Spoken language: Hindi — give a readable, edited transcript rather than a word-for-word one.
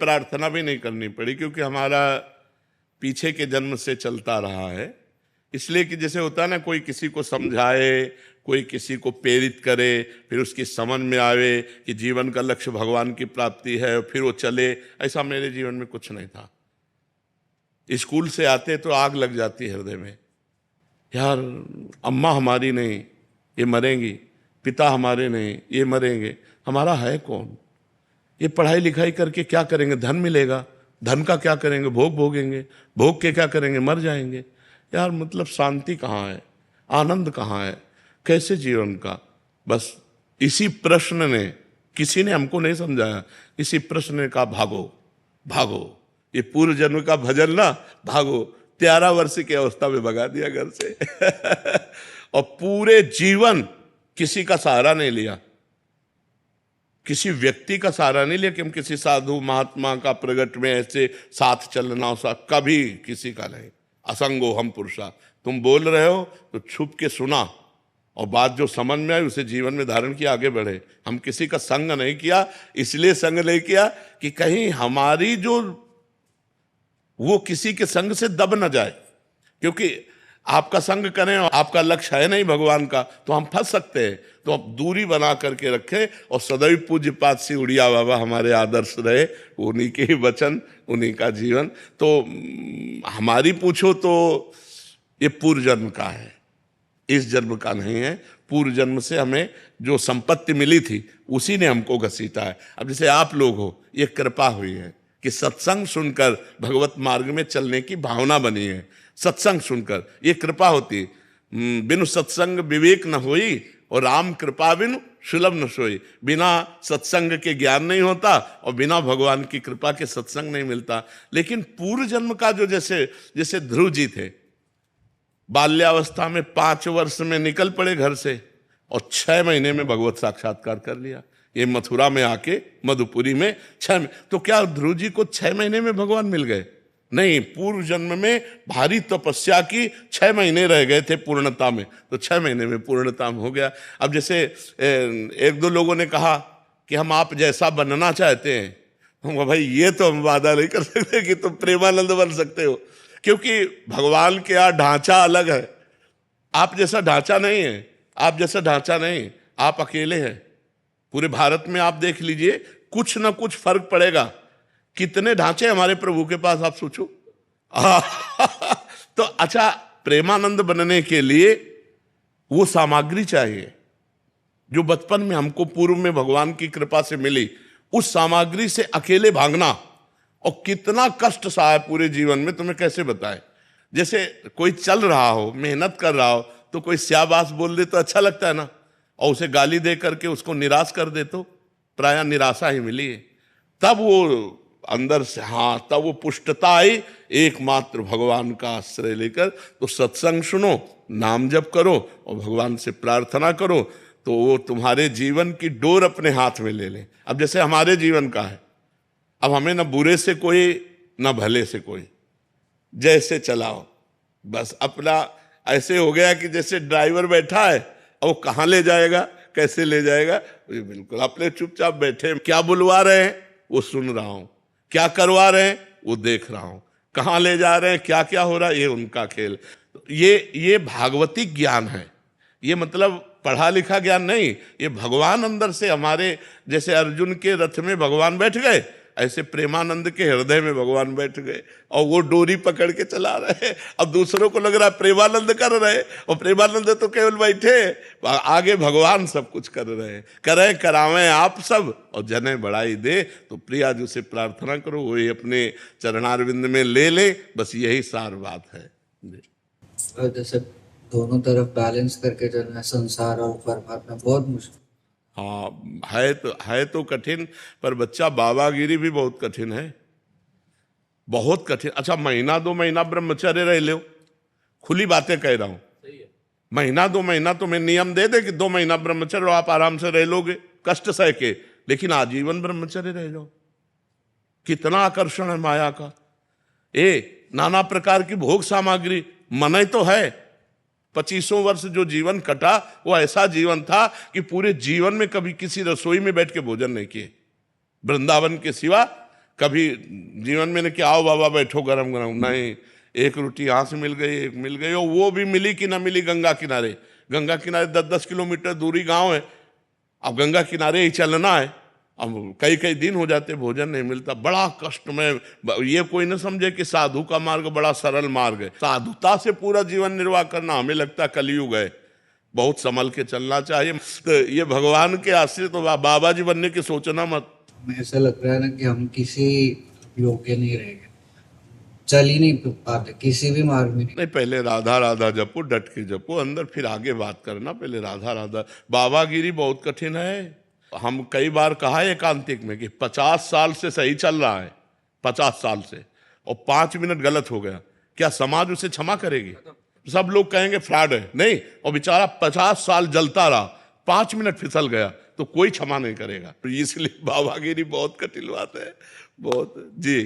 प्रार्थना भी नहीं करनी पड़ी, क्योंकि हमारा पीछे के जन्म से चलता रहा है। इसलिए कि जैसे होता है ना, कोई किसी को समझाए, कोई किसी को प्रेरित करे, फिर उसकी समझ में आवे कि जीवन का लक्ष्य भगवान की प्राप्ति है, फिर वो चले। ऐसा मेरे जीवन में कुछ नहीं था। स्कूल से आते तो आग लग जाती है हृदय में, यार अम्मा हमारी नहीं, ये मरेंगी, पिता हमारे नहीं, ये मरेंगे, हमारा है कौन? ये पढ़ाई लिखाई करके क्या करेंगे? धन मिलेगा, धन का क्या करेंगे? भोग भोगेंगे, भोग के क्या करेंगे? मर जाएंगे। यार मतलब शांति कहाँ है, आनंद कहाँ है, कैसे जीवन का? बस इसी प्रश्न ने, किसी ने हमको नहीं समझाया, इसी प्रश्न ने कहा भागो भागो, ये पूर्व जन्म का भजन ना, भागो। 13 वर्ष की अवस्था में भगा दिया घर से और पूरे जीवन किसी का सहारा नहीं लिया, किसी व्यक्ति का सहारा नहीं लिया कि हम किसी साधु महात्मा का प्रगट में ऐसे साथ चलना, सा कभी किसी का नहीं। असंगो हम पुरुषा, तुम बोल रहे हो तो छुप के सुना और बात जो समझ में आई उसे जीवन में धारण किया, आगे बढ़े। हम किसी का संग नहीं किया, इसलिए संग नहीं किया कि कहीं हमारी जो वो किसी के संग से दब न जाए, क्योंकि आपका संग करें और आपका लक्ष्य है नहीं भगवान का, तो हम फंस सकते हैं। तो अब दूरी बना करके रखे और सदैव पूज्य पाद से उड़िया बाबा हमारे आदर्श रहे, उन्हीं के ही वचन, उन्हीं का जीवन। तो हमारी पूछो तो ये पूर्व जन्म का है, इस जन्म का नहीं है। पूर्व जन्म से हमें जो संपत्ति मिली थी उसी ने हमको घसीटा है। अब जैसे आप लोग हो, ये कृपा हुई है कि सत्संग सुनकर भगवत मार्ग में चलने की भावना बनी है। सत्संग सुनकर ये कृपा होती। बिनु सत्संग विवेक न होई और राम कृपा बिनु सुलभ न सोई। बिना सत्संग के ज्ञान नहीं होता और बिना भगवान की कृपा के सत्संग नहीं मिलता। लेकिन पूर्व जन्म का जो जैसे ध्रुव जी थे, बाल्यावस्था में 5 वर्ष में निकल पड़े घर से और 6 महीने में भगवत साक्षात्कार कर लिया। ये मथुरा में आके मधुपुरी में 6 तो क्या ध्रुव जी को 6 महीने में भगवान मिल गए? नहीं, पूर्व जन्म में भारी तपस्या की, 6 महीने रह गए थे पूर्णता में, तो 6 महीने में पूर्णता में हो गया। अब जैसे 1-2 लोगों ने कहा कि हम आप जैसा बनना चाहते हैं, हम भाई ये तो हम वादा नहीं कर सकते कि तुम प्रेमानंद बन सकते हो, क्योंकि भगवान के यहाँ ढांचा अलग है। आप जैसा ढांचा नहीं है, आप जैसा ढांचा नहीं, आप अकेले हैं। पूरे भारत में आप देख लीजिए, कुछ ना कुछ फर्क पड़ेगा। कितने ढांचे हमारे प्रभु के पास, आप सोचो। तो अच्छा, प्रेमानंद बनने के लिए वो सामग्री चाहिए जो बचपन में हमको पूर्व में भगवान की कृपा से मिली। उस सामग्री से अकेले भागना और कितना कष्ट सहा है पूरे जीवन में, तुम्हें कैसे बताए। जैसे कोई चल रहा हो, मेहनत कर रहा हो, तो कोई स्याबास बोल दे तो अच्छा लगता है ना, और उसे गाली दे करके उसको निराश कर दे तो प्रायः निराशा ही मिली है। तब वो अंदर से, हाँ, तब वो पुष्टता आई एकमात्र भगवान का आश्रय लेकर। तो सत्संग सुनो, नाम जप करो और भगवान से प्रार्थना करो, तो वो तुम्हारे जीवन की डोर अपने हाथ में ले ले। अब जैसे हमारे जीवन का है, अब हमें ना बुरे से कोई ना भले से कोई, जैसे चलाओ बस अपना। ऐसे हो गया कि जैसे ड्राइवर बैठा है और वो कहाँ ले जाएगा, कैसे ले जाएगा, बिल्कुल अपने चुपचाप बैठे। क्या बुलवा रहे हैं वो सुन रहा हूं, क्या करवा रहे हैं वो देख रहा हूं, कहाँ ले जा रहे हैं, क्या क्या हो रहा है, ये उनका खेल। ये भागवती ज्ञान है। ये मतलब पढ़ा लिखा ज्ञान नहीं, ये भगवान अंदर से हमारे, जैसे अर्जुन के रथ में भगवान बैठ गए, ऐसे प्रेमानंद के हृदय में भगवान बैठ गए और वो डोरी पकड़ के चला रहे। अब दूसरों को लग रहा है प्रेमानंद कर रहे, और प्रेमानंद तो केवल बैठे, आगे भगवान सब कुछ कर रहे हैं। करें करावें आप सब और जने बढ़ाई दे। तो प्रिया जी से प्रार्थना करो, वही अपने चरणारविंद में ले ले, बस यही सार बात है। जैसे दोनों तरफ बैलेंस करके चलना, संसार और परमात्मा, बहुत मुश्किल। हाँ, है तो कठिन, पर बच्चा बाबागिरी भी बहुत कठिन है, बहुत कठिन। अच्छा, 1-2 महीना ब्रह्मचर्य रह लो, खुली बातें कह रहा हूं। 1-2 महीना तुम्हें नियम दे दे कि 2 महीना ब्रह्मचर्य रहो, आप आराम से रह लोगे कष्ट सह के, लेकिन आजीवन ब्रह्मचर्य रह जाओ। कितना आकर्षण है माया का। नाना प्रकार की भोग सामग्री, मन तो है। 25 वर्ष जो जीवन कटा वो ऐसा जीवन था कि पूरे जीवन में कभी किसी रसोई में बैठ के भोजन नहीं किए, वृंदावन के सिवा कभी जीवन में ने कि आओ बाबा बैठो गरम गरम, नहीं, एक रोटी यहाँ से मिल गई, एक मिल गई, और वो भी मिली कि ना मिली गंगा किनारे 10-10 किलोमीटर दूरी गांव है, अब गंगा किनारे ही चलना है, अब कई कई दिन हो जाते भोजन नहीं मिलता, बड़ा कष्ट में। ये कोई न समझे कि साधु का मार्ग बड़ा सरल मार्ग है, साधुता से पूरा जीवन निर्वाह करना हमें लगता कलयुग है, बहुत संभल के चलना चाहिए। तो ये भगवान के आश्रित तो बाबा जी बनने की सोचना मत। हमें ऐसा लग रहा है ना कि हम किसी योग्य नहीं रह गए, चल ही नहीं पाते किसी भी मार्ग में नहीं, पहले राधा राधा जपो, डट के जपो अंदर, फिर आगे बात करना। पहले राधा राधा, बाबागिरी बहुत कठिन है। हम कई बार कहा है एकांतिक में कि 50 साल से सही चल रहा है, 50 साल से, और 5 मिनट गलत हो गया, क्या समाज उसे क्षमा करेगी? सब लोग कहेंगे फ्रॉड है, नहीं, और बेचारा 50 साल जलता रहा, 5 मिनट फिसल गया तो कोई क्षमा नहीं करेगा। इसलिए बाबागिरी बहुत कठिन बात है, बहुत जी।